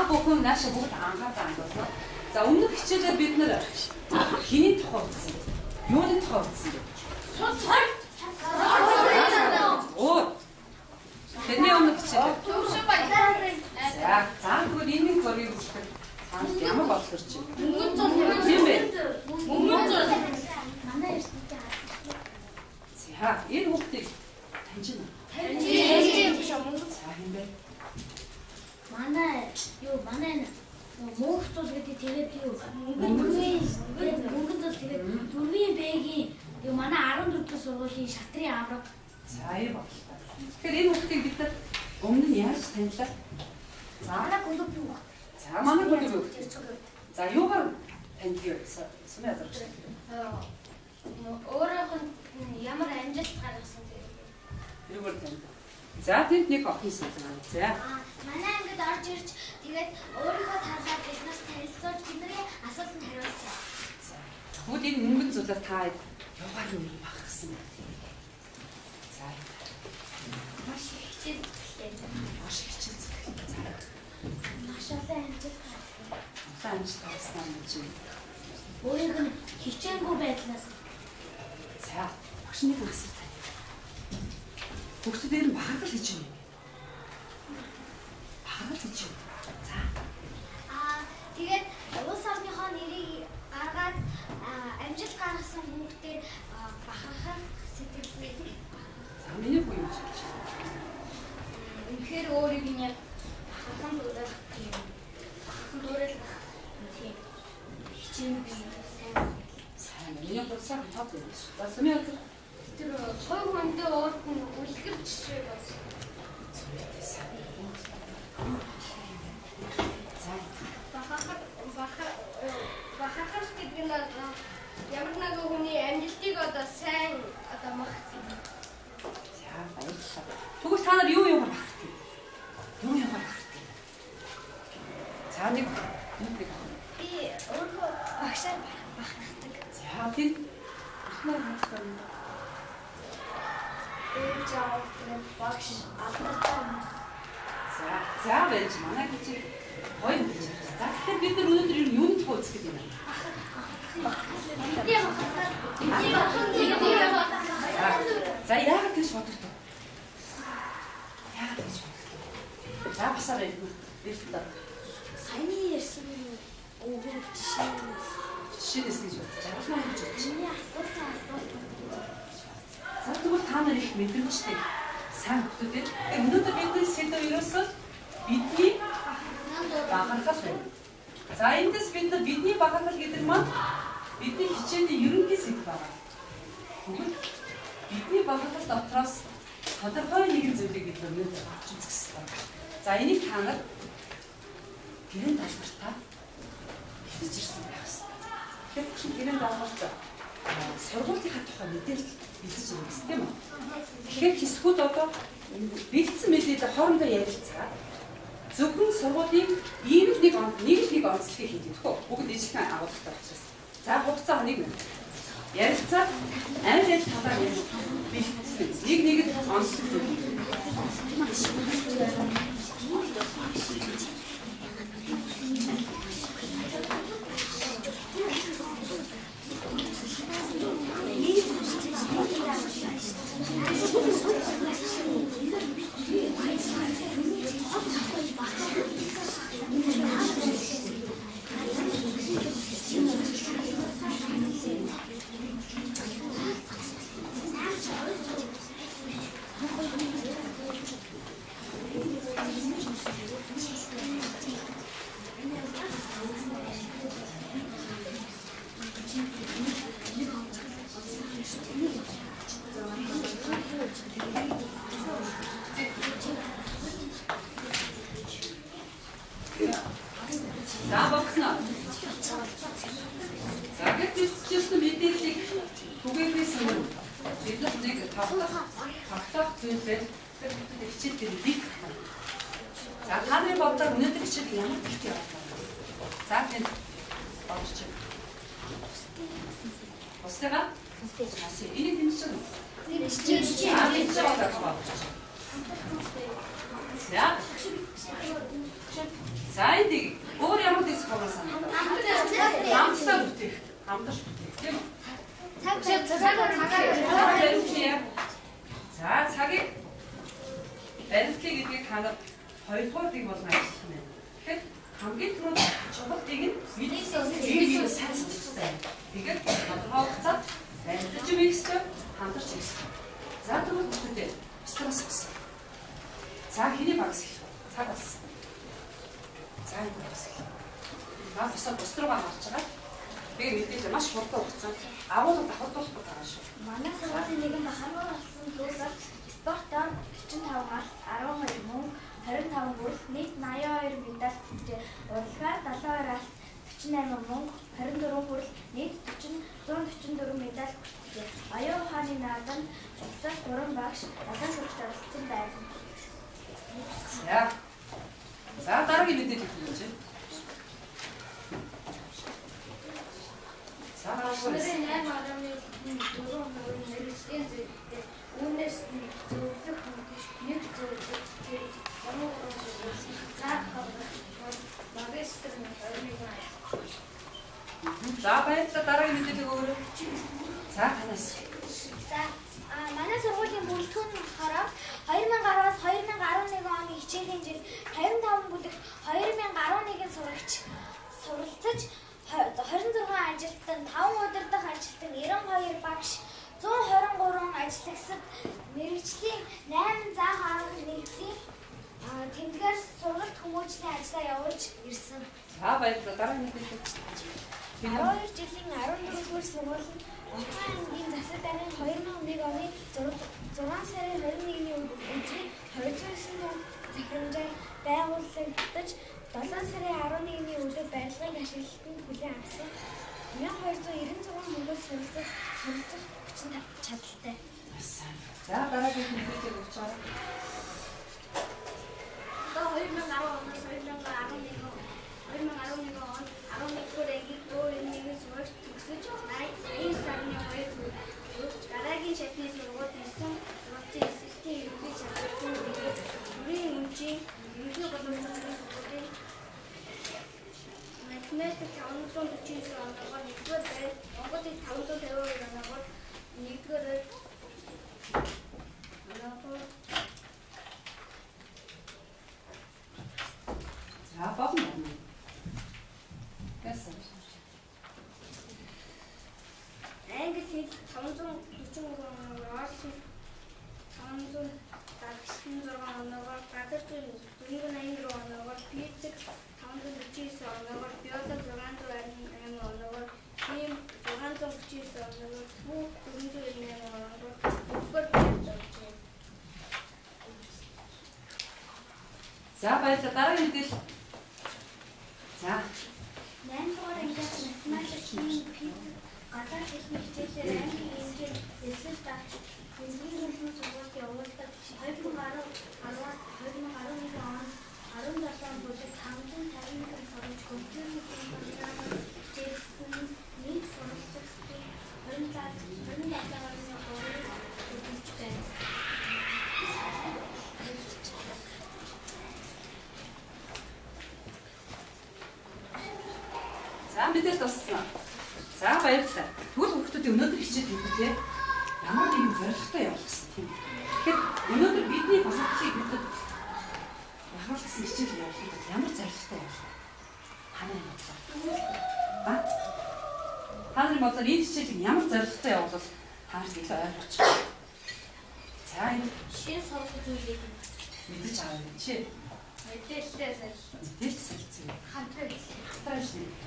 бүхэн нааша бүгд ангаадаа. За өмнөх хичээлээр бид нэр хиний тухай үзсэн. Юуны тухай үзсэн бэ? Оо. Тэний өмнөх хичээл. За тэгвэл энэ зургийг үзэхэд цаанд ямар бодлоо чи? Мөнгөн зур тийм бэ? Мөнгөн зур. Манай эрдэнэ. За энэ хүүхдийг таньжина. Таньжин. За хэм бэ? Манай мөнх зул гэдэг тэгээд юу мөнгөн зул тэгээд дөрвийн бэгийн юу манай 14 дахь сургуулийн шатрын авраг. За ийм бодлоо. Тэгэхээр энэ хүүхдийг бид өмнө нь яаж танилаа? За манай гүлөг юу? За манай гүлөг юу? За юугаар таньдаг вэ? Сумын азарч. Өөрөөх нь ямар амжилт гаргасан зэрэг. Юугаар таньдаг? За тэнд нэг охин суулгана. За. Манай ангид орж ирж тэгээд өөрийнхөө таалаад биднээс танилцуулж бидний асуултанд хариулсан. За. Тэгвэл энэ мөнгөн зүйлээр та яваар юу багсан бэ? За. Маш хичээл зүгтэй. Маш хичээл зүгтэй. За. Маш олон амжилт гаргасан. Амжилт гаргасан юм чи. Өөрийнх нь хичээнгүй байдлаас. За. Багшны асуулт. Хүүхдүүдээр бахархал хийж байна. Бахархал хийж байна. За. Тэгээд улс орныхоо нэрийг гаргаад амжилт гаргасан хүүхдээр бахархах сэтгэлтэй. За миний хүү юм шиг. Үнэхээр өөрийг нь яг хахан дурах тийм. Хахан дуурал тийм. Хичээнгүй сайн. Миний болсон тав юм шиг. За сумын азар тэр хой хүнтэй уурд нь үлгэр жишээ бас. Бахархал гэдэг нь ямар нэгэн хүний амжилтыг одоо сайн одоо магтдаг. За баярлалаа. Тэгвэл та нар юу бахархдаг? Юу бахархдаг? За нэг би өөрөө багшаар бахархдаг. За тийм ахнаар бахархдаг. Багш алдартай. За байж манай гэж гоё юм гэж. За тэгэхээр бид нар өнөөдөр юуны тухай үзэх гэдэг юм бэ? За яагаад гэж боддог? Яагаад гэж боддог? За басаар хэлбэл саяны ярьсан өвөр жишээс гэж бодож байгаа юм гэж бодож байна. За тэгвэл та нар их мэдрэмжтэй сайн хүмүүстэй. Өнөөдөр бидний сэдв ерөөсөө бидний бахархал байна. За эндээс бид нар бидний бахархал гэдэг маань бидний хичээний ерөнхий сэдв байна. Тэгвэл бидний бахархал дотроос тодорхой нэгэн зүйлийг бид өнөөдөр авч үзэх хэрэгтэй. За энийг та нар гэрээнд тайлбартаа хэлж ирсэн байх хэрэгтэй. Тэгэхээр гэрээнд даалгавар сургуулийнхаа тухай мэдээлэл бэлдэж байгаа юм тийм үү? Тэгэхээр хэсгүүд одоо бэлдсэн мэдээлэл хоорондоо ярилцгаа. Зөвхөн сургуулийн ийм нэг онцлогийг хийдэг хөө. Бүгд ижлэн агуулгатай учраас. За хугацаа нэг ярилцаад аль талаар бэлдсэн. Нэг онцлог За та нарын бодлоор өнөөдөр хичээл ямар хэрэгтэй байна? За тэнд бодож байна. Бостэйгаа? Бостэй. Энийг хэмжиж байна. За. За энийг өөр ямар дэс хаваа санагдав? Хамтдаа бүтээх. Хамтдаа бүтээх тийм үү? За цагийг барилтыг гэдгийг танад хоёрдугаар дэг болгон ажиллах юм байна. Тэгэхээр хамгийн түрүүнд чухал дэг нь видео сайн сонсохтой. Тэгээд тодорхой хугацаанд барилтж юм ихтэй хамтарч ихтэй. За тэгвэл бүтэдэй. Страас гэсэн. За хэний багс их. Цаг болсон. За энэ багс их. Бас бос руугаа гарч байгаа. Би мэдээж маш хурдан хугацаанд агуулга давхардуулах байгаа шүү. Манай сургуулийн нэгэн бахархал болсон зүйлээр спортоор 45 галт, 12 мөнгө, 25 бүрэлд нийт 82 медаль авчээ. Урлагаар 72 алт, 48 мөнгө, 24 бүрэлд нийт 144 медаль авчээ. Оюун ухааны наадам жагсаал 3 багш олон сурагч оролцсон байсан. За дараагийн мэдээлэл хэлж байна. Өнөөдөр 8 орны 4 хувийн мэргэжлийн зөвлөлтөд үүнээс зөвлөх нэг зөвлөлт гэж магистр За баярлалаа дараагийн мэдээлэл өгөөрэй. За танаас. За манай сургуулийн бүрэлдэхүүн нь болохоор 2010-аас 2011 оны хичээлийн жил 55 бүлэг 2011 сурагч суралцаж 26 ажилтан, 5 удирдах ажилтан, 92 багш, 123 ажлагчид, мэргэжлийн 8 заах арга нэгдлийн тэмдгээр сургалт хүмүүжлийн ажлаа явуулж ирсэн. За баярлалаа дараагийн мэдээлэл. 12 жилийн 14-р сургууль нь Ухаан аймгийн засаг даргын 2001 оны 6 сарын 21-ний өдрийн 209 том захирамжаар байгуулагдаж 7 сарын 11-ний өдөр барилгыг ашиглалтанд хүлээн авсан 1296 мөнгөөр суралцах хүчин чадалтай. За дараагийн мэдээлэл өгч байгаа. Одоо 2010 оноос 2011 он 11-р ангийн дуу нэгэн сурагч төгсөж 80 сарны 2-нд дараагийн шатны сургуульд ирсэн сургуулийн эсэлтийн ерөнхий шалгалтын бүрийн өмчийн ерөнхий боловсролын сургуулийн математик 549 оноогоор 1-р байр Монголыг 552 оноогоор 1-р За болно. Гэсэн. Англи хэл 543 оноогоор Орос хэл 576 оноогоор газар зүйн дөрвөн 84 оноогоор физик 549 оноогоор биологи 628 оноогоор хим 639 оноогоор бүх 498 оноогоор бүгдээр байна. За баярлалаа дараагийн мэдээлэл. За 8-р ангиас математик, химик, физик, гадаад хэлний хичээлээр англи хэмжээнд эсэлт авч Эзний сургуульд явуулдаг 2010-аас 2011 онд 17 бүлэг 551 сурагч компьютерийн программаар хичээлсэн нийт суралцагчдын 27 оны 3-ыг үзүүлж байна. За мэдээж туссан. За баярлалаа. Тэгвэл хүүхдүүдийн өнөөдөр хичээл хийхдээ ямар нэгэн зорилготой явах гэсэн тийм. Тэгэхээр өнөөдөр бидний бахархлыг бидэд бахархсан хичээл явуулахад ямар зорилготой явах вэ? Ханаа бодлоо. Хааны бодлоор энэ хичээлийг ямар зорилготой явуулах хаарч илүү ойлгож байна. За энэ Шинэ сургууль зүйлийг мэдэж авах юм чи. мэдээлэлээ солилцсон. хамтран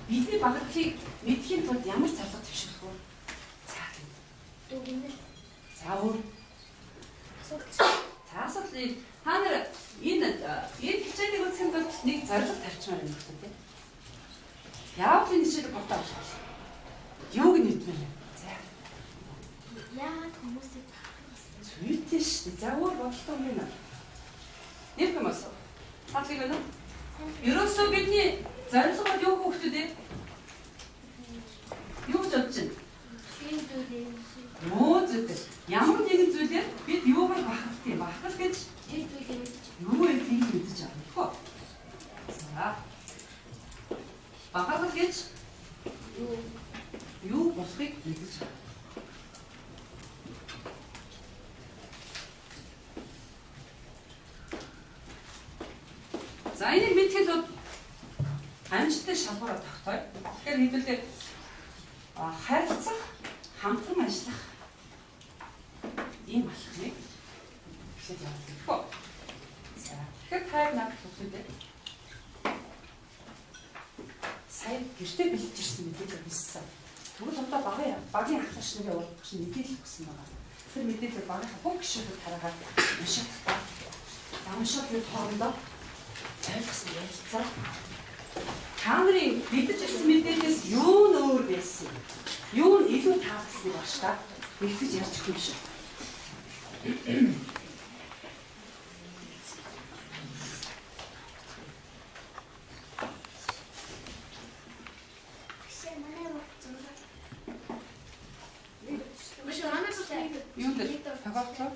бидний бахархлыг мэдхийн тулд ямар зорилго төвшүүлэх вэ? За дүгнэл За өөр асуудал та нар энэ хичээлийг үзэхэд бол нэг зорилго тавьчмаар юм байна тийм. Яавал энэ хичээлийг готоо авах вэ? Юуг нэгдвэ? За. яагаад хүмүүсийг бахархсан? Зүйтэй шүү дээ. За өөр бодлоо юм байна. Нэг юм асуу. Татлыг байна уу? Ерөөсөө бидний зорилго бол юу хүүхдүүд ээ? Юу гэж бодож байна? Шинэ зүйлээ Нөө зүйтэй. Ямар нэгэн зүйлээр бид юугаар бахарх юм? Бахарх гэж тэр зүйлээ мэдчих. юу гэдгийг мэдэж авах. За. Багаал гэж юу болохыг мэдэж байна. За энийг мэдхэд амжилттай шалгуураар тогтооё. Тэгэхээр хэдүүлээ харилцах, хамтран ажиллах ийм алхмыг эхлээд явуулдаг. За тэгэхээр тайр над бүгдээ сайн гэртээ бэлдэж ирсэн мэдээлэл хэлсэн. Тэгвэл одоо багийн ахлагч нарын уулзах чинь мэдээлэл өгсөн байгаа. Тэр мэдээлэл багийнхаа бүх гишүүдд хараагаад уншаад уншаад нэг хоорондоо ойлгосон ярилцаа. Та нарын мэдэж ирсэн мэдээлэлээс юу нь өөр байсан? Юу нь илүү таалагдсан баг та? Нэгтгэж ярьж өгөх юм шиг. Юу л тагаачлаа.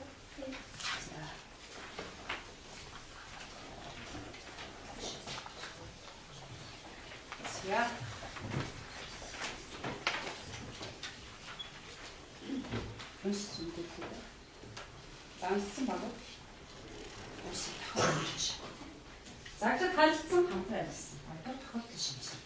За. Өссөн гэдэг. Дансан баг. Өссөн тохиолдож. Загад халдсан хамтран ажилласан. Одоо тохиолдож шинжлэх.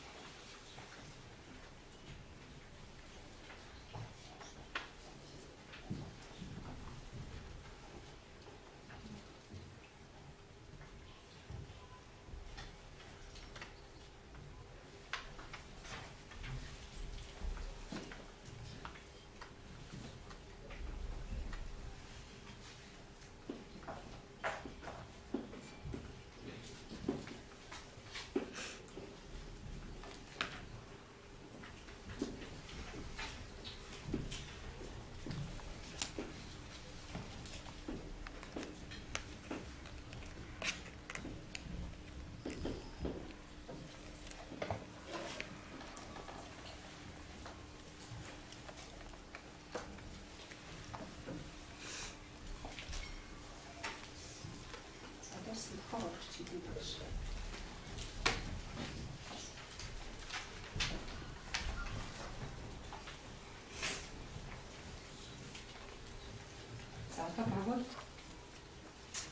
За одоо багууд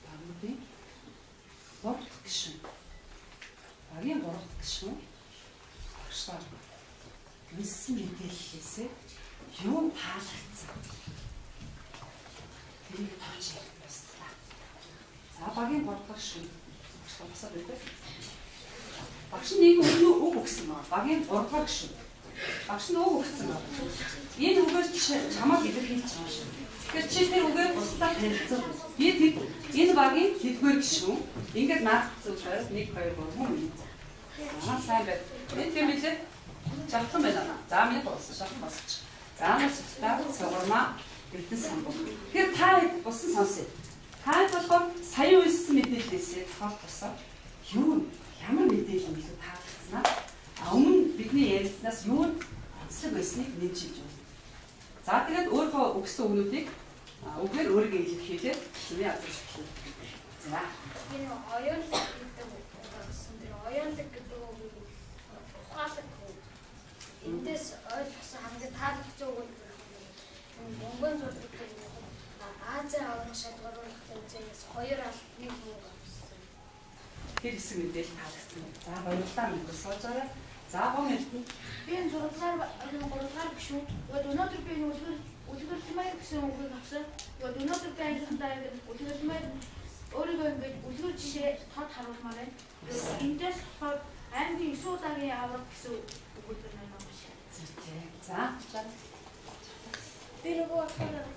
багуудын гурав гишүүн. Багийн гурав гишүүн багшаар хэлсэн мэдээллээсээ юу таалагдсан? Тэрийг тооч ярих ёстой. За багийн гурав гишүүн багшаа байдаг. Багш нь нэг үг өгсөн байна. Багийн гурав гишүүн. Багш нь үг өгсөн байна. Энэ үгээр чамайг илэрхийлж байгаа шүү. Тэгэхээр чи тэр үгээр бусдад танилцсан. Би энэ багийн тэдгээр гишүүн. Ингээд наад зөвхөн 1 2 3 хүн. Аа сайн байна. Энэ тийм билээ. Жавхан байна. За минь болсон шахах босч. За нас цаа цогормаа бэлдэн самбуу. Тэгэхээр та бусан сонсъё. Та болохоор сая үйлсэн мэдээлэлээсээ тохиолдсон. Юу ямар мэдээлэл нь илүү таалагдсанаа? Өмнө бидний ярилцсанаас юу онцлог байсныг нэмжиж байна. За тэгээд өөрөө өгсөн өгнүүдийг үгээр өөрийгөө илэрхийлээд чиний азарч хэлнэ. За. Энэ оюунлаг гэдэг үгсэн дээр оюунлаг гэдэг үг ухаалаг үг. Эндээс ойлгосон хамгийн таалагдсан үг нь Монгол зүрхтэй Азийн аврах шалгуурлалтай үзээс 2 алтны үг авсан. Тэр хэсэг мэдээлэл таалагдсан. За баярлалаа минь суужаарай. За гоо хэлтэн. Би энэ 6 дугаар гишүүд өнөөдөр би үлгэрлэмээр гэсэн үгийг авсан. Өнөөдөр би ангийнхандаа ингээд үлгэрлэмээр өөрийгөө ингээд үлгэр жишээ тод харуулмаар байна. Эндээс болохоор аймгийн 9 удаагийн авраг гэсэн үгүүд байна уушаа. За. Би нөгөө болохоор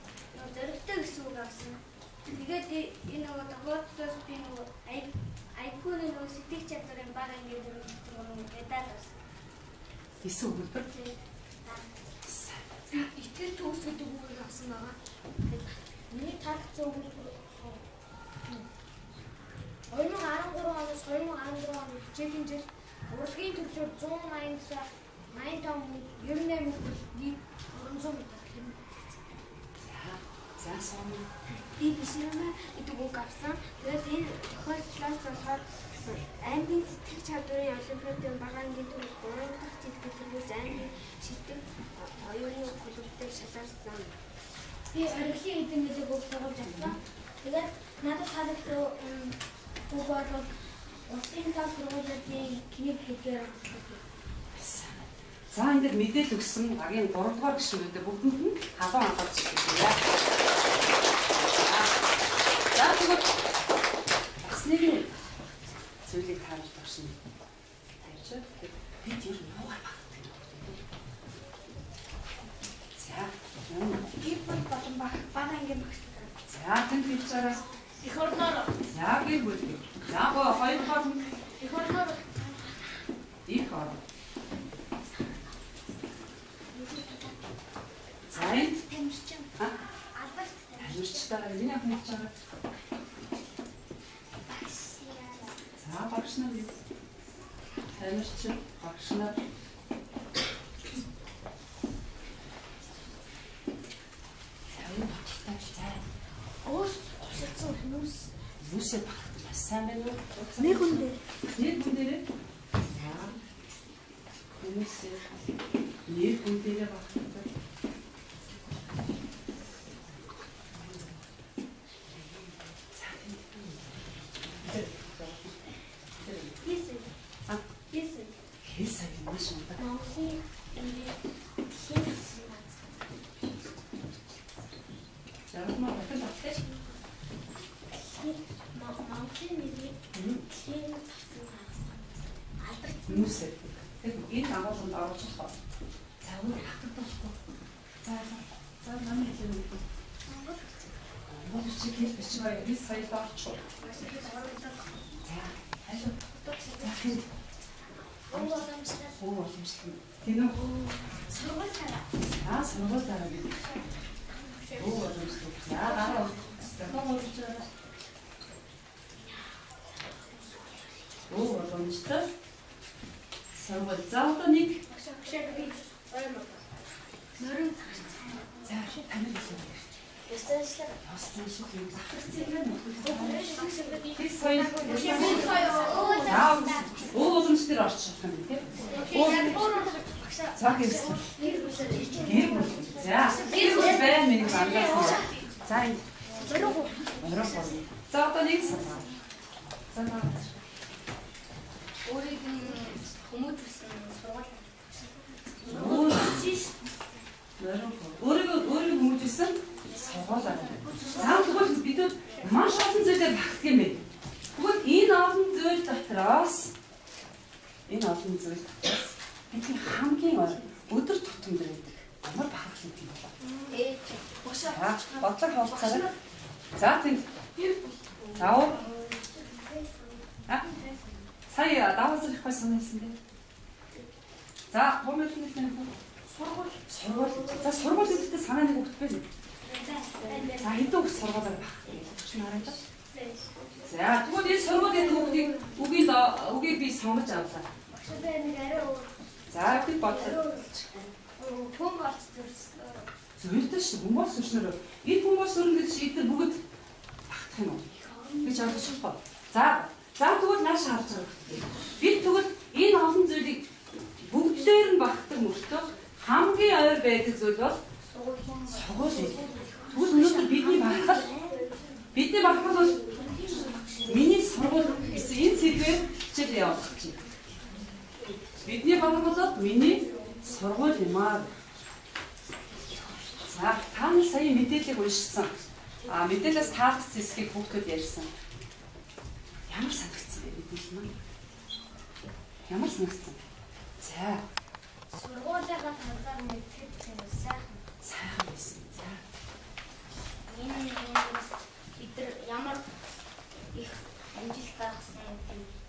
зөрөгтэй гэсэн үг авсан. Тэгээд энэ нөгөө тохиолдолд би нөгөө айкуны нөгөө сэтгэл чадварын баг ингээд нөгөө медаль авсан. Хэсэг өгөлбөр. Итгэл төгс гэдэг үгийг авсан байгаа. Миний таалагдсан үг 2013 оноос 2014 оны хичээлийн жил урлагийн төрлөөр 185 98 нийт 400 метр хэмжээ. За сон. Би биш юм гэдэг үг авсан. Тэгээд энэ тохиолдлоос болохоор аймгийн сэтгэх чадварын олимпиадын бага ангийн төрөл 3 дахь жилдээ тэргүүж аймгийн шилдэг оюуны клубтэй шалгарсан. Би оргилын эдэн гэдэг үг сургуулж авсан. Тэгээд надад хаалт үг бол улсын тав сургуулийн кино хийхээр За ингээд мэдээлэл өгсөн агийн 3 дугаар гишүүнүүдээ бүгдэнд нь халуун хандаж ирсэн. За тэгвэл бас нэг зүйлийг тааж багшин. Тааж бид ер нь юугаар багтдаг вэ? За би бол болон бага ангийн багш. за тэнд хийж байгаа Их орноор. за гэр бүл. За гоо хоёр дахь нь Их орноор. их ор. За энэ Тамирчин. Албарт тамирчтайгаа энэ яг хийж байгаа. За багш нар тамирчин багш нар Усцсан хүмүүс. Юусээ багтдаг бас сайн байна уу? Нэг хүн дээр. Нэг хүн дээрээ. За. Хүмүүсээ нэг хүн дээрээ багтдаг. Хэлсэг маш ундаг. Монголын Зармаа батал автай. Монголын нэрийг тийм тавцсан гаргасан. Алдарт Хүмүүсээ. Тэг энэ агуулганд оруулж болохоор. За өөр хатдаг болохгүй. За намайг хэлээ. Монгол чиг хэл бичиг баяр бис хоёлоо орчих. За алуу. За хэл. Оо боломжтой. Тэнүү. сургууль дараа. Сургууль дараа гэдэг. Оо боломжтой. За дараа. Стаффорд. Оо боломжтой. Сургууль. За одоо нэг Нөрөн за танил хэлээ. Ясташлаа. Ястан шиг юм захирцыг нь Оо боломжтой орчих юм тийм. За гэрс. Гэр бүл. За гэр бүл байна миний ангаас. За энэ. Ороо. За одоо нэг сар. За Өөрийг хүмүүс үсэн сургууль. Өөрийгөө хүмүүжүүлсэн сургуулаа. За тэгвэл бид маш олон зүйлээр багтдаг юм байна. Тэгвэл энэ олон зүйл дотроос бидний хамгийн өдөр тутамд байдаг ямар багтлал юм бэ? Бодлого хавцаараа. За тийм. Заав. Сая даваас ирэх байсан юм бэ? За, хомоолны сургууль. За, сургууль гэдэгт санаа нэг өгөх байна. За, хэдэн үг сургуулаар багтдаг гэж хараад. За, тэгвэл энэ сургууль гэдэг үгийг би сонгож авлаа. За, би бодлоо. Хүн болц төрсөн. Зөвлөдөө шүү. Хүн бол сүрснээр. Энэ хүн бол сүрэн гэж эдгээр бүгд багтах юм уу? Би ч ойлгохгүй. За, тэгвэл нааш харж байгаа. Би тэгвэл энэ олон зүйлийг бүгдээр нь багтдаг мөртөө хамгийн ойр байдаг зүйл бол сургууль. Тэгвэл өнөөдөр бидний багтах бол миний сургууль гэсэн энэ сэдвээр хичээл явуулах гэж байна. Бидний багтах бол миний сургууль юм аа. За та нар сая мэдээллийг уншсан. Мэдээлэлээс таалагдсан хэсгийг хүүхдүүд ярьсан. Ямар санагдсан бэ мэдээлэл маань? Ямар санагдсан? За. Сургуулийнхаа талаар мэдхэд сайхан байсан. За. Энэ бид ямар их амжилт гаргасан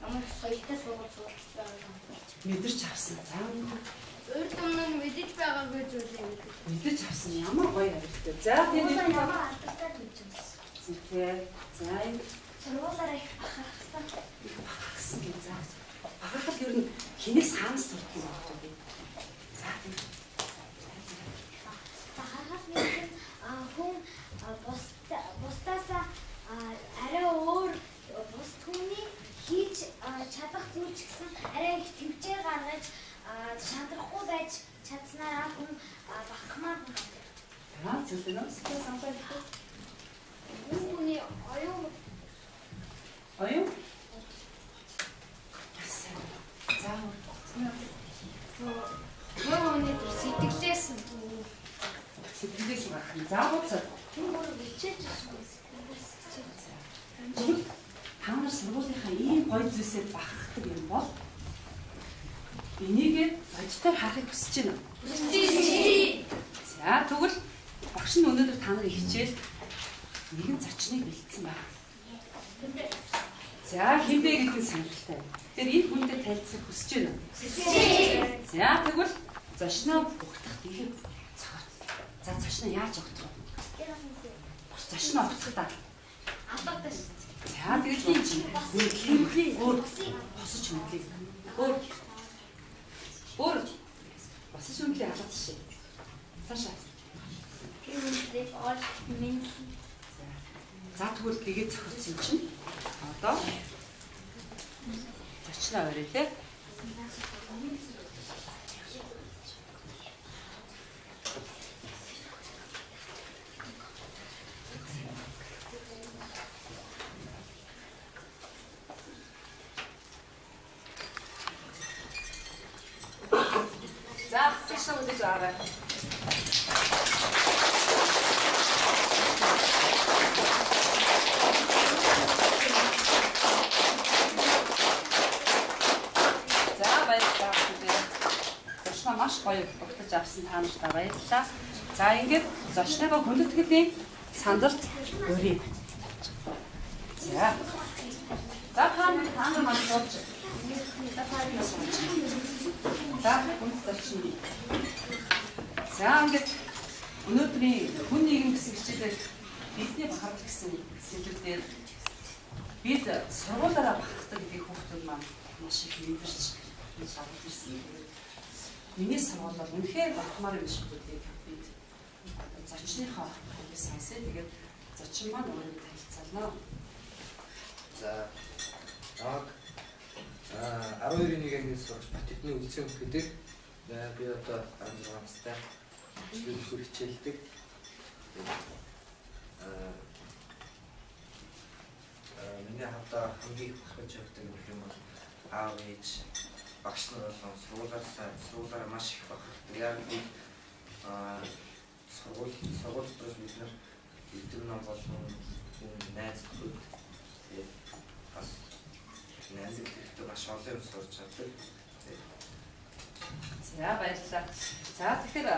ямар соёлтой сургууль сурч байгаа Мэдэрч авсан. За. урд өмнө нь мэдэж байгаагүй зүйлээ Мэдэрч авсан. Ямар гоё харагдав. За тийм ямар алдартай гэж байна. За энэ Сургуулаараа их бахархсан. багсан гэж за. Багахад ер нь хинээс хаанаас сурах юм бэ? За тийм. Бахархас нэг хүн төвчээр гаргаж шантрахгүй байж чадсанараа хүн багахмаар хүн байна. Аа зөвлөнөөс самбай. Үүний оюун Оюун? За. Юуны сэтгэлээс Сэтгэлээс гарах нь заавал тэр бүр бичээж та нар сургуулийнхаа ийм гоё зүйлсээр бахархдаг юм бол энийг бодитоор харахыг хүсэж байна. За тэгвэл багш нь өнөөдөр та нарыг хичээл нэгэн зочныг бэлдсэн байна. За хинбэ гэдэг сонирхолтой. Тэр энэ хүнтэй танилцах хүсэж байна. За тэгвэл зочноо угтах ихэд цогт. За зочноо яаж угтах вэ? Зочноо угтахдаа алгадаж. за тэгэж өөр босож хөндлөе. Өөр босож хөндлөе алгадаж шээ. Цаашаа. Тэрүүгээр ол минь. За тэгвэл тэгээд зохицсон чинь одоо зочноо өрөөлээ. За цаашаа үлээж аваа. Маш гоё угтаж авсан та нартай баярлалаа. За ингээд зочныгоо хүндэтгэлийн сандарт өрье. За. За та нар маань сууж. За хүнд зочин. За ингээд өнөөдрийн хүн нийгэм гэсэн хичээлээр бидний бахарх гэсэн сэдвээр бид сургуулаараа бахархдаг гэдэг хүүхдүүд маань маш их мэдэрч шалгаж ирсэн. Миний сургууль бол үнэхээр батмаар юм шиг үгүй бид зочныхоо сонсоо тэгээд зочин маань өөрөөр танилцуулна. За 12-ийн ангиас сурч Батэдний үлцэн гэдэг би одоо 16 настай хичээл хичээлдэг. Миний хавтаа хамгийн их бахархаж явдаг юм бол аав ээж багш нар болон сургуулаараа маш их бахархдаг. Яг би сургууль дотроос бид нар эдгээр ном болон найз нөхөд бас найз нөхөдтэй маш олон юм сурч чаддаг. За баярлалаа. За тэгэхээр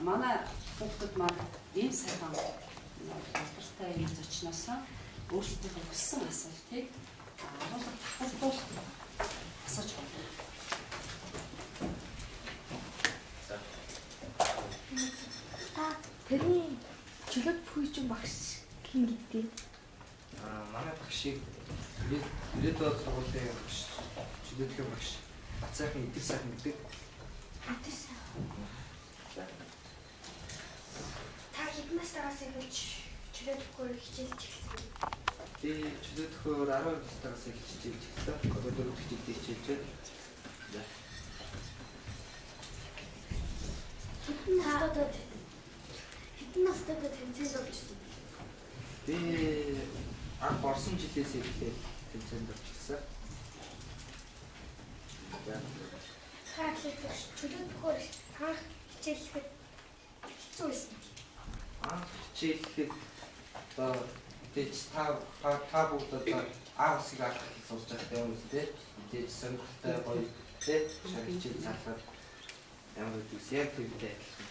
манай хүүхдүүд маань ийм сайхан албартай юм зочноос өөрсдөө хүссэн асуултыг агуулга тахуулбал асууж байна. Тэрний чөлөөт бүхий багш хин гэдэг. Манай багшийг ирээдүйд сургуулийн багш чөлөөтгөн багш Бацайхан Идэр сайхан гэдэг. Идэр сайхан. Та хэдэн настайгаас эхэлж чөлөөтгөөр хичээлж эхэлсэн? Би чөлөөтгөөр 12 настайгаас эхэлж хичээлж эхэлсэн. Одоо 4 дахь жилдээ хичээлж байна. Хэдэн настайдаа тэмцээнд орчихсон? Би анх орсон жилээс эхлээд тэмцээнд орчихсон. Хаачлах чөлөөтгөөр анх хичээлэхэд хэцүү байсан. Анх хичээлэхэд одоо мэдээж та бүгд одоо аавсыг алах гэж сурч байгаа юм үстэй. Мэдээж сонирхолтой гоё тий шагнал залгаад ямар үгс яг тэгтэй адилхан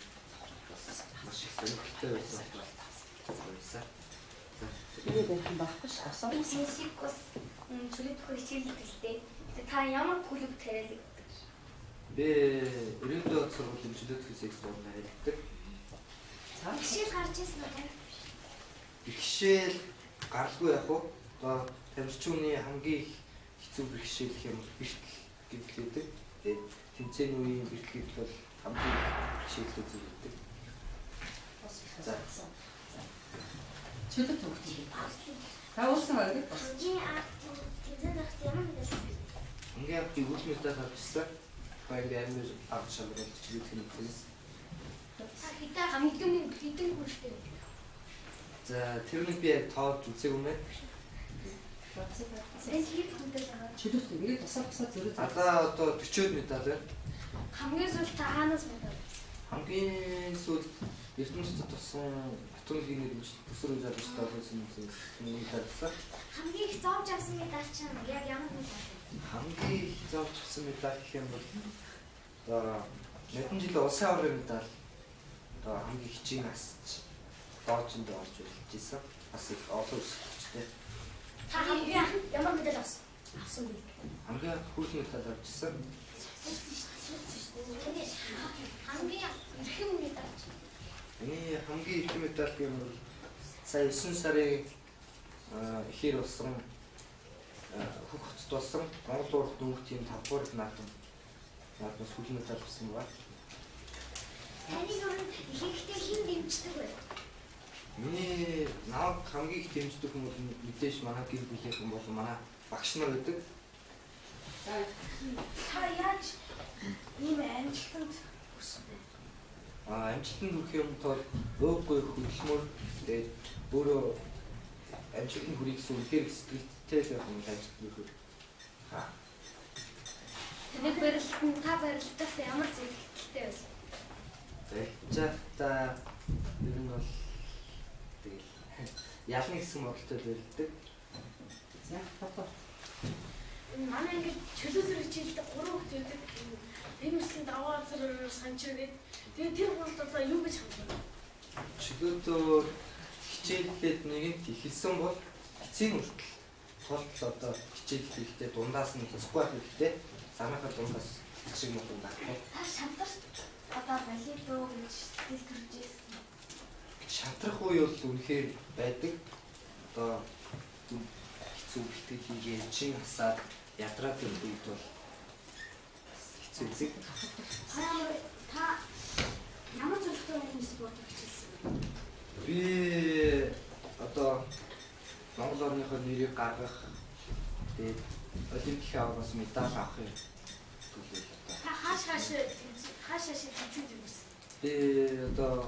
маш их сонирхолтой байсан. Энэ бэхэн багхгүй ш. Асуусан. Синсикус чөлөөтгөөр хичээлдэг л дээ. Та ямар клуб тариалдаг? Би ирээдүйд сургуулийн чөлөөтгөөс их сурна хэлдэг. Ихшээл гарч ирсэн үү? Ихшээл гаралгүй яг уу. Одоо тамирчууны хамгийн их хэцүү бэрхшээл гэх юм бэртэл гэдэг. Тэгээд тэмцээний үеийн бэртэл бол хамгийн бэрхшээлтэй зүйл гэдэг. За. Чөлөөт өгөх юм. Та уусан байгаад бас. Хамгийн арт тэмцээнд авах ямар мэдээлэл? Хамгийн анх үйл медаль авчихсан. Баяр амир авч шалгуулж чиглэх хэлээс. Хитэ хэдэн хүртэл. За тэр нь би яг тоод үзег юм байна. Энд хэд хүндэл байгаа. Чөлөөт ингээд тусаа зөрөө. Одоо 40 медаль байна. Хамгийн сүүлд та хаанаас мэдээ? Хамгийн сүүлд ертөнцид тусан Батүргийн нэрмж төсөр үйл ажиллагаа болсон медальсан. Хамгийн их зовж авсан медаль чинь яг ямар медаль? Хамгийн их зовж авсан медаль гэх юм бол мэдэн жилийн улсын аврагын медаль. Хамгийн хичээн насч доочонд орж үлдчихсэн. Бас их олон өсөлттэй. Та хамгийн ямар медаль авсан бэ? Хамгийн хүрхэн медаль авчихсан. Хамгийн эрхэм медаль. Миний хамгийн их медаль гэх юм бол сая 9 сарын ихэр болсон хөгцөд болсон Монгол урд дөнгөж тийм 5 дугаар наадмаас хүрхэн медаль авсан байна. Таны өрөнд ихэнхдээ хэн дэмждэг вэ? Миний наваг хамгийн их дэмждэг хүн бол мэдээж манай гэр бүлийн бол манай багш нар гэдэг. Та яаж ийм амжилтанд хүрсэн бэ? Амжилтанд хүрэх юм бол өөгүй хөдөлмөр тэгээд өөрөө амжилтанд хүрэх гэсэн үнээр сэтгэлтэй л юм амжилтанд хүрэх. Тэнийг барилтанд та барилтаас ямар зэрэгтэй байсан? Барилжаалтаа ер нь бол тэгэл ялна гэсэн бодолтой барилдаг. За фото. Манай ингээд чөлөөсөр хичээлдээ 3 хүүхэд байдаг. Энэ үсгэнд аваа зэрэг санчиргээд тэгээд тэр гурт одоо юу гэж хамлаа. Чөлөөтөөр хичээллээд нэгэнт ихэлсэн бол эцсийн хүртэл тул одоо хичээл хийхдээ дундаас нь хэцэхгүй байх хэрэгтэй. Санаахад дундаас шиг мод байхгүй. Та шантарч одоо балетоо гэж сэтгэл төрж ирсэн. Шантрах үе бол үнэхээр байдаг. Одоо хэцүү бэлтгэл хийгээ чин хасаад ядраад юм үед бол хэцүү зэг. Та ямар зорилготой энэ спорт хичээсэн бэ? Би одоо Монгол орныхоо нэрийг гаргах тэгээд олимпийн аваас медаль авахыг төлөвлөж байна. Та хаашаа тэмцэж ирсэн. Би одоо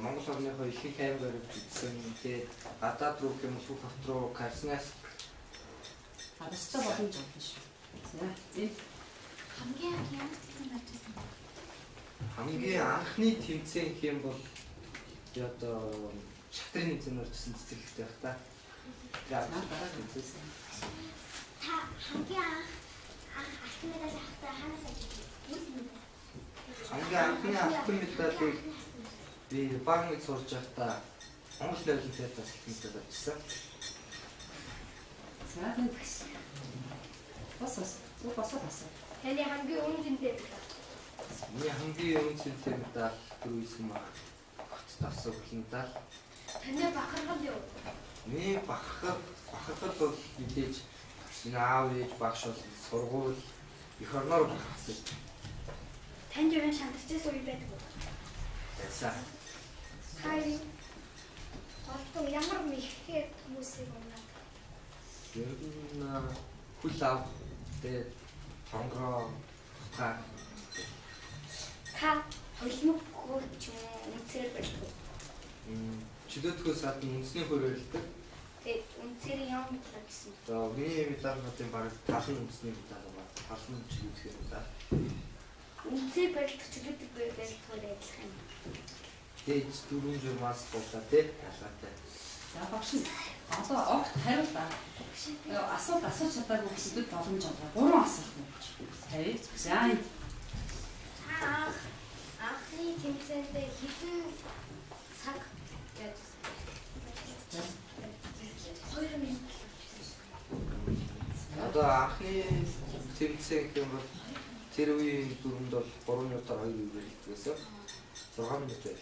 Монгол орныхоо ихэнх аймагаар үзсэн. Тэгээд гадаад руу Гэмэлхүүх хот руу Красноярск Харастай боломж олно шүү. За энэ Хамгийн анх ямар тэмцээн гарчсан бэ? хамгийн анхны тэмцээн гэх юм бол одоо шатрын тэмцээн орчихсон цэцэрлэгтэй байх та. дараа тэмцээсэн. Та хамгийн анх алтан медаль авахдаа хаанаас авчихсан? Хамгийн анхны алтан медалийг би багныг сурж байхдаа Монгол Олимпиадаас их медаль авчихсан. За энэ бас Таны хамгийн өмнө тэмдэг. Миний хамгийн өнцөнтэй медаль түрүүсэн баг. Хотод авсан медаль. Таны бахархал юу? Миний бахархал бол мэдээж энэ аав ээж багш бол сургууль их орноор багцсан. Танд юу шантарчээс үе байдаг уу? Ясаа. Хайр. Голтон ямар мэхээ хүмүүсийг унаад. Ер нь хүл ав тэгээд тонгороо та Холимог хөрч үнцээр байдаг. чөлөөтгөөс гадна үндэсний хөр байлдаг. Тэгээд үнцээр ямар мэдлэг гэсэн. За миний медалнуудын баг талын үндэсний медаль байна. Талын чөлөөтгөө медаль. Үнцээр барилдах чөлөөтэй барилдахаар адилхан юм. Тэгээд дөрвөн журмаас болоо тий ялгаатай. За багш нь одоо огт хариултаа. Асуулт асууж чадаагүй хүмүүсд боломж олгоо. 3 асуулт байна. За энэ Анхны тэмцээндээ хэдэн цаг яжсан? 2 минут. Одоо анхны тэмцээн гэх юм бол тэр үеийн дүрмэнд бол 3 минутаар 2 үеэр хэлсэн. 6 минут байв.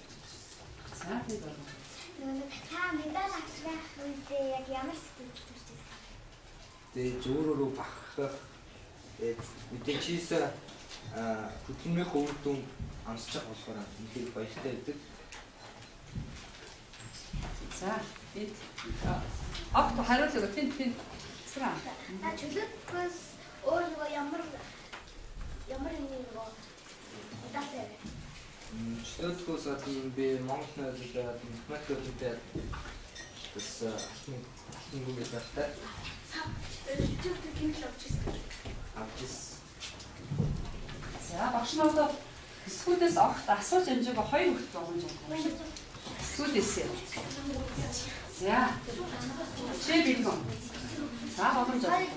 за энэ бол Та медаль авах үедээ яг ямар сэтгэл төрчихсэн? Тэгээд өөрөөрөө бахах мэдээ чийсэн хөдөлмөрийн үр дүн амсчих болохоор үнэхээр баяртай байдаг. за энэ огт хариулт өгөх тийм цэцраа. Та чөлөөтгөөс Өөр нөгөө ямар нэг нөгөө удаатай. Өөдгөөс одоо би Монгол нөлөөлөд математик олимпиад бас алтны гүмэл автай. Чөлтөд гинл авчихсан. Авчис. За багш нь одоо эсгүүдээс огт асууж хэмжээгөө 2 хүртэл боломж байна. Эсгүүдээс. За. Чи бэлгэн. За боломж байна.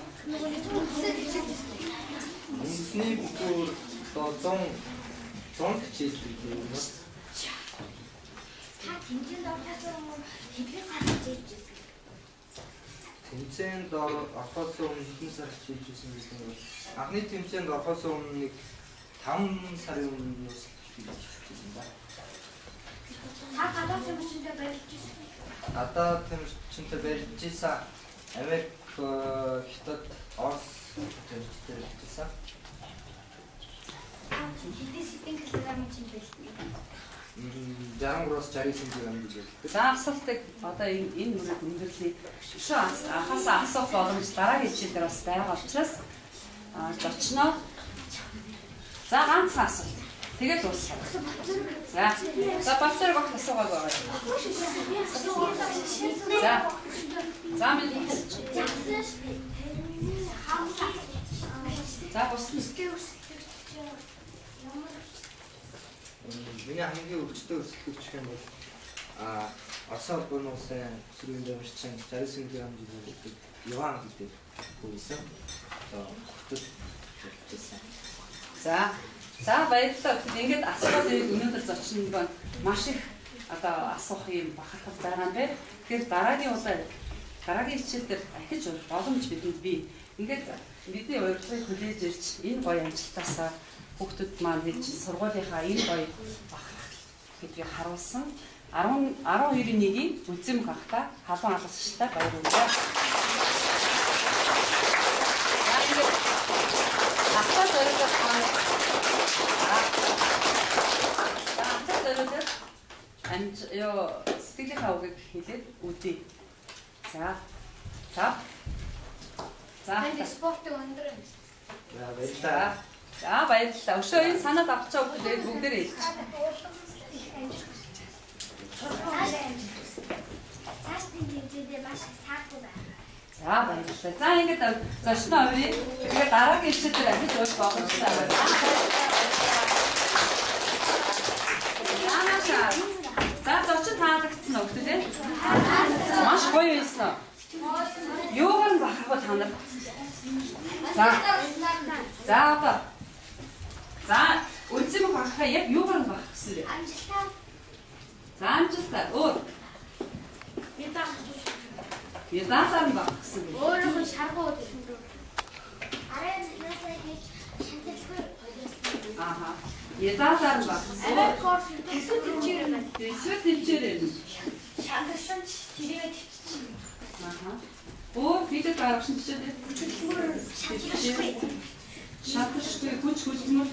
Үндэсний бүхүүр одоо 100 хичээлтэй юм уу? Та тэмцээнд орохоос өмнө хэдхэн сар хичээлж байсан? Тэмцээнд орохоос өмнө хэдэн сар хичээлж байсан гэдэг нь анхны тэмцээнд орохоос өмнө нэг 5 сарын өмнөөс хичээлсэн ба. Та гадаад тэмцээндээ барилж байсан. Гадаад тэмцээндээ барилж ийсэн Америк, Хятад, Орос тэмцээнд хичээлсэн. Хэдэн сэтэн килограмм чинь байлгүй. 63-аас 69 кг гэж байна. За асуултыг одоо энэ нүрээд өндөрлөе. Шүү анхаасаа асуух боломж дараагийн хичээлээр бас байгаа учраас зочноо. За ганцхан асуулт. Тэгээд дуусгая. За бацаар гот асуугаад байгаа. За минь. За босны. Миний хамгийн өвчтөй өсөлтөгч юм бол Оросоор бонусын өсрүүн дэмжчин 69 кг гэдэг Иван гэдэг хөөсөн. Одоо хөтөлсөн. За баярлалаа. Ингээд асуулт өнөөдөр зочин байна. Маш их одоо асуух юм бахархал байгаа юм байна. Тэгэхээр дараагийн хичээл дээр ахиж боломж бидэнд бий. Ингээд бидний урилгыг хүлээж ирж энэ гоё амжилтаасаа хүүхдүүд маань хэлж сургуулийнхаа энэ гоё бахархал гэдгийг харуулсан 12-1-ийн үзэм хахта халуун алгасчтай баярлалаа. Ахтаа зориулах маань сэтгэлийн хавгийг хэлээд үдээ. За. Тэгээд спортыг өндөр юм. Баярлалаа. За баярлалаа. Өшөө энэ санаад авч байгаа бүгд бүгдээрээ хэлж. Цааш тэмцээдээ маш их саагүй байна. За баярлалаа. За ингээд зочноо өрөө. Тэгээд дараагийн хичээлээр ахиж ууш боломжтой байна. За зочин таалагдсан уу гэдэг тийм? Маш гоё юмсан. Юугаар бахархав та нар? За одоо. За үзэм бахархаа яг юугаар бахархсан бэ? Амжилтаа. За амжилтаа. Өөр. Ядаасаар бахархсан бэ? Өөрөө шаргуу өдөртөө. Арай насаа хийж шанталгүй ойлгосон. Ааха. Ядаасаар бахархсан. Америкоор төсөв төвчээр байна. Төсөв төвчээр юм. Шанталсан ч тэрийгэ төвчсөн. Ааха. Өөр бидэд гаргасан чишээ. Шатаршгүй хүч хүчмөр.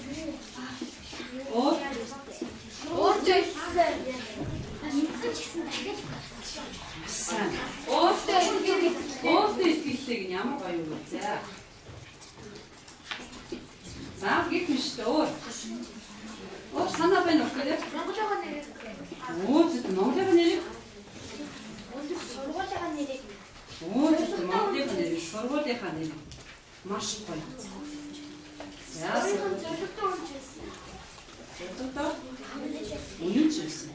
Өөр жийсэн. Эцэг гэсэн дахиж сайн. Өөртөө ихлэг нь ямар гоё юм бэ? За гэх юм шүү дээ. Өөр санаа байна уу гэдэг? Монголын нэрийг. Монголын нэрийг. Сургуулийн нэрийг. Монголын нэрийг, сургуулийнхаа нэрийг. Маш гоё. За зөвлөлтөө унжсэн. зөвлөлтөө унжсэн.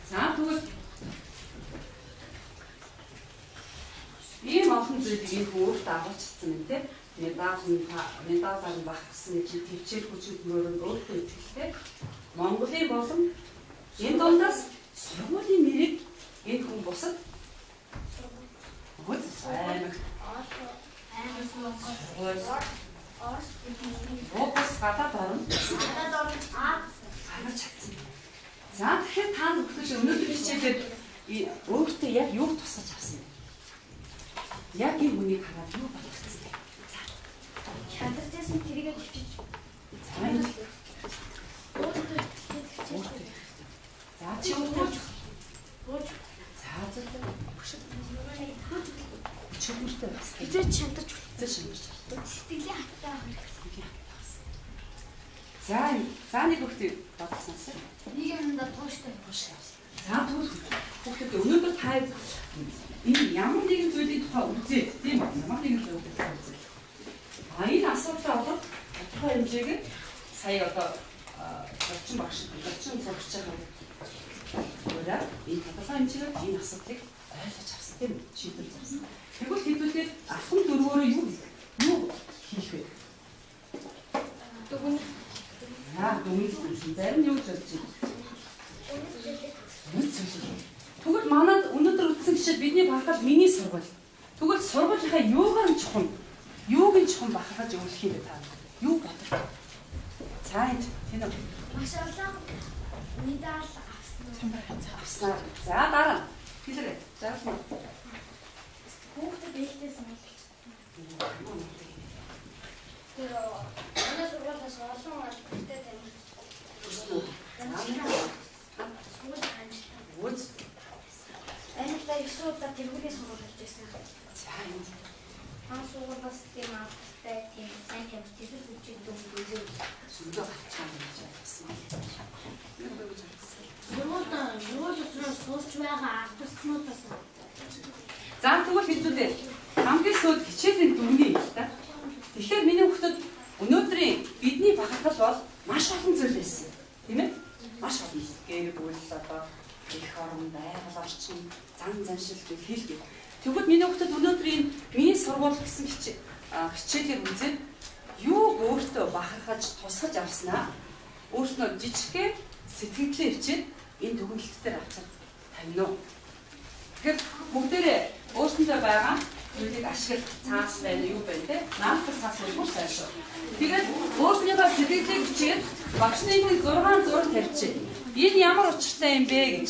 За тэгвэл ийм олон зүйлийг энэ өөртөө агуулчихсан юм те. Медалаар нь багтсан чинь төвчээр хүчмөрөнд өөртөө итгэлтэй. Монголын болон энэ дундаас сургуулийн нэрийг энэ хүн бусад Орос гадаад орно. Харж чадсан. За тэгэхээр та бүхэн өнөөдөр хичээлээр өөртөө яг юу тусаж авсан бэ? Яг энэ хүнийг хараад юу бодсон бэ? Шантарчсан тэрийгэ төвчиж. За чи өөртөө Хизээч шантарч. Сэтгэлийн За нэг хүүхдээ бодсоос. Нэг юмдаа тууштай Тууштай. За тэгвэл хүүхдээ өнөөдөр та энэ ямар нэгэн зүйлийн тухай үзээд тийм үү? Ямар нэгэн зүйлийн тухай үзээд. Энэ асуудлаа олоод тодорхой хэмжээгээр сая одоо зочин сурч байгаа энэ тодорхой хэмжээгээр энэ асуудлыг ойлгож авсан тийм шийдвэр гаргасан. Тэгвэл хэдүүлээд ахын дөрвөөрөө юу хийх вэ? Дүгнэх. Зарим юу гэж бодож байна? Тэгвэл манад өнөөдөр үтсэн жишээ бидний бахад миний сургууль. Тэгвэл сургуулийнхаа юугаар нь чухам? Юуг нь чухам бахархаж өгөх юм бэ та? Юу бодож? За энэ тийм үү? Маш олон медаль авсан. За дараа. Хэлээрэй. Заасан. Хүүхдэд ээлтэй сонголт. Тэр манай сургуулиас олон албатай танилцсан. Үз. Энэтэй их судаа тэргүүний сургууль болж байсан. За энэ. Манай сургууль бас тийм албатай тийм сайн хэмжээтэй үчиг дүнгийн Сүндөө хатчаа гэж байсан. Сургууль учраас сурч байгаа ардчнуудаас. За тэгвэл хэлүүлээ. Хамгийн сүүлд хичээлийн дүнгийн юм та. Тэгэхээр миний хүүхдүүд өнөөдрийн бидний бахархал бол маш олон зүйл байсан. Тийм ээ? Маш олон. Гэр бүл одоо их орон байгаль орчин зан заншил гэх хэлбэр. Тэгвэл миний хүүхдүүд өнөөдрийн миний сургууль гэсэн хичээлийг үзээд юу өөртөө бахархаж тусгаж авснаа өөрснөө жижигхэн сэтгэлдээ хичээд энэ дүгнэлт дээр авчаад тавина уу. Тэгэхээр бүгдээрээ өөрсөндөө байгаа зүйлийг ашиглах цаас байна юу байна те наалтар цаас бол сайн шүү. Тэгээд өөрснийхөө сэтгэлийг хичээд багшны нэг 6 зураг тавьчих. Энэ ямар учиртай юм бэ гэж.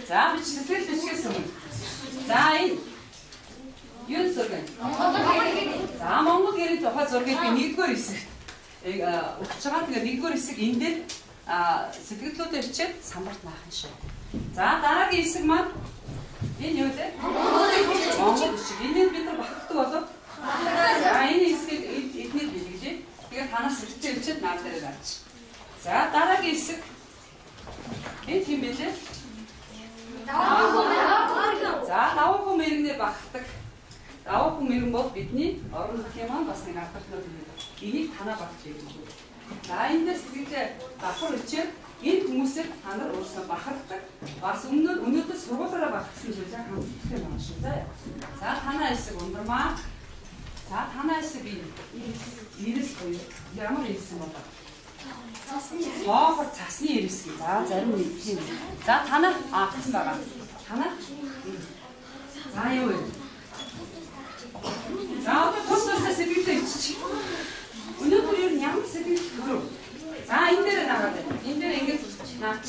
За би сэтгэл бичгээс өмнө. За энэ юу зураг? За Монгол гэрийн тухай зургийг би 1-р хэсэгт өгч байгаа. Тэгээд 1-р хэсэг энэ дээр сэтгэлдлүүдээ хичээд самбарт наах нь шүү. За дараагийн хэсэг маань энэ юу вэ? Монгол бичиг. Энийг бид нар бахархдаг болов. За энэ хэсгийг эднэр бэлгэлээ. Тэгээд танаас сэрчээ хичээд наад дээр гарч. За дараагийн хэсэг энэ юм бэлээ. За давуу мэрэгнээ бахархдаг. Давуу мэрэгэн бол бидний орон нутгийн маань бас нэг албатай юм. Энийг танаа багтаж өгнө. За эндээс сэтгэлээ давхар өчөө энэ хүмүүсийг та нар өөрсдөө бахархдаг. Бас өнөөдөр сургуулаараа бахархсан зүйлээ ханддаг юм байна шүү. За танаа хэсэг ундрмаа. За танаа хэсэг ирээс буюу ямар ирсэн бол Хоохор цасны ирээс гээ. За зарим нэг тийм. За танаа авсан байгаа. Танаа. За юу вэ? За одоо тусдаа сэтгэлээ иччих. Өнөөдөр юу ямар сэтгэл төрөв? За энэ дээр наагаад байна. Энэ дээр ингэж наач.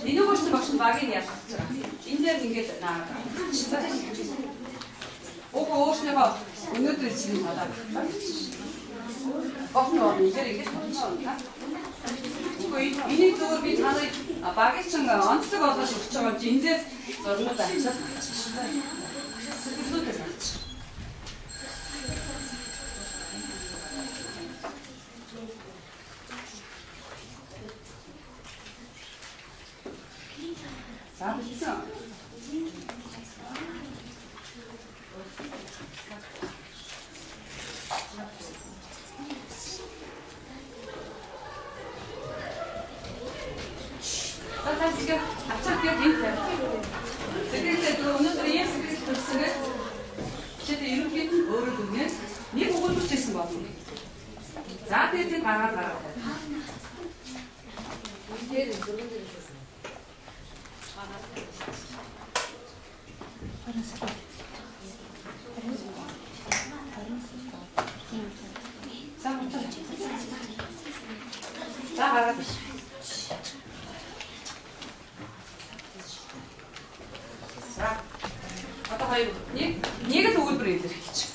Энийг өөртөө багш багийг ялгаж байгаа. Энэ дээр ингэж наагаад. Өөрснийхөө өнөөдөр чинь надад Бохноо энэ дээр ингэж бодсон. Энийг зөвөр би танай багийг чинь онцлог олгож өгч байгаа чи энэ дээр зурнууд авчаад сэтгэлдээ гарч. За бичсэн. Татасга ачаад яг энэ сэтгэлдээ өнөөдөр яа сэтгэл төрсөг чи ерөнхийд нь өөрөө дүгнээд нэг өгүүлбэр хийсэн болно. За тэгээд гаргаад. Тэр зөвхөн дээр шүү. Одоо хоёр нэг л өгүүлбэр илэрхийлчих.